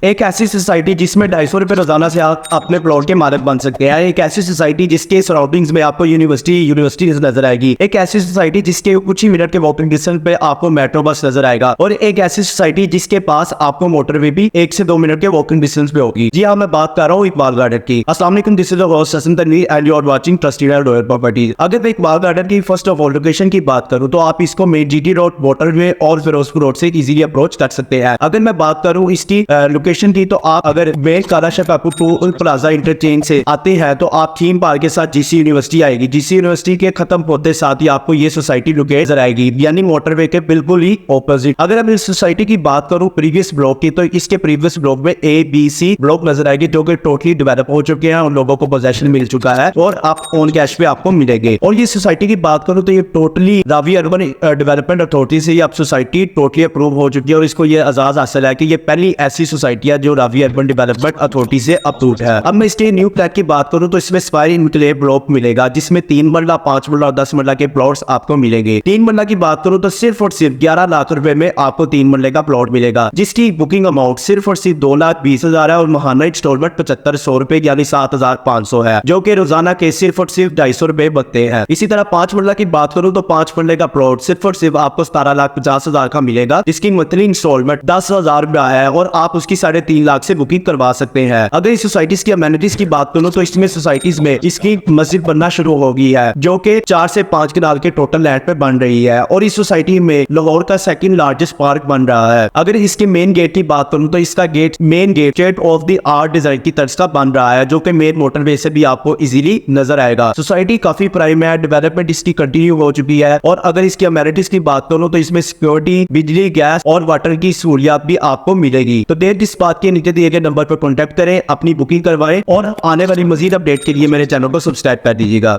एक ऐसी सोसाइटी जिसमें 250 रुपए रोजाना से आप अपने प्लॉट के मालिक बन सकते हैं। एक ऐसी सोसाइटी जिसके सराउंडिंग्स में आपको यूनिवर्सिटी नजर आएगी। एक ऐसी सोसाइटी जिसके कुछ ही मिनट के वॉकिंग डिस्टेंस पे आपको मेट्रो बस नजर आएगा। और एक ऐसी सोसाइटी जिसके पास आपको मोटरवे भी 1 से 2 मिनट के वॉकिंग डिस्टेंस पे होगी। जी हाँ, मैं बात कर रहा हूँ इकबाल गार्डन की। अस्सलाम वालेकुम, this is host Hasan Tanveer and you are watching trusted royal properties. अगर मैं इकबाल गार्डन की फर्स्ट ऑफ ऑल लोकेशन की बात करूँ तो आप इसको मेन जीटी रोड, मोटरवे और फिरोजपुर रोड से इजीली अप्रोच कर सकते हैं। अगर मैं बात करूँ इसकी लोकेशन की तो आप अगर मेन काराशा टूल प्लाजा इंटरचेंज से आते हैं तो आप थीम पार्क के साथ जीसी यूनिवर्सिटी आएगी। जीसी यूनिवर्सिटी के खत्म होते साथ ही आपको ये सोसाइटी लोकेट नजर आएगी, यानी मोटरवे के बिल्कुल ही ऑपोजिट। अगर मैं इस सोसाइटी की बात करूं प्रीवियस ब्लॉक की, तो इसके प्रीवियस ब्लॉक में ए बी सी ब्लॉक नजर आएगी जो कि टोटली डेवलप हो चुके हैं और लोगों को पोजेशन मिल चुका है और आप ऑन कैश पे आपको मिलेंगे। और ये सोसाइटी की बात करूं तो ये totally Ravi urban development authority से आप सोसाइटी टोटली अप्रूव हो चुकी है और इसको ये एजाज हासिल है कि ये पहली ऐसी सोसाइटी है जो रावी अर्बन डेवलपमेंट अथॉरिटी से अप्रूव है। अब मैं इसके न्यू फ्लैट की बात करूं तो इसमें स्क्वायर इनक्लेव ब्लॉक मिलेगा जिसमें 3 मरला, 5 मरला और 10 मरला के प्लॉट्स आपको मिलेंगे। 3 मरला की बात करूं तो सिर्फ और सिर्फ 11 लाख रुपए में आपको 3 मरले का प्लॉट मिलेगा, जिसकी बुकिंग अमाउंट सिर्फ और सिर्फ 2,20,000 है और महाना इंस्टॉलमेंट 7500 रुपए यानी 7,500 है, जो कि रोजाना के सिर्फ और सिर्फ 250 रुपए बनते हैं। इसी तरह 5 मरला की बात करूं तो 5 मरले का प्लॉट सिर्फ और सिर्फ आपको 17,50,000 का मिलेगा, जिसकी मंथली इंस्टॉलमेंट 10,000 रुपया है और आप उसकी 3.5 लाख से बुकिंग करवा सकते हैं। अगर इस सोसाइटीज की अमेनिटीज की बात करूं तो इसमें सोसाइटीज में इसकी मस्जिद बनना शुरू हो गई है जो कि 4 से 5 कनाल के टोटल लैंड पे बन रही है और इस सोसाइटी में लाहौर का सेकंड लार्जेस्ट पार्क बन रहा है। अगर इसके मेन गेट की बात करूं तो इसका main gate state of the art design की तर्ज का बन रहा है जो कि मेन मोटरवे से भी आपको इजीली नजर आएगा। सोसाइटी काफी प्राइम है, डेवलपमेंट इसकी कंटिन्यू हो चुकी है और अगर इसकी अमेनिटीज की बात करूं तो इसमें सिक्योरिटी, बिजली, गैस और वाटर की सहूलियत भी आपको मिलेगी। तो देर इस बात के नीचे दिए गए नंबर पर कॉन्टेक्ट करें, अपनी बुकिंग करवाएं और आने वाली मजीद अपडेट के लिए मेरे चैनल को सब्सक्राइब कर दीजिएगा।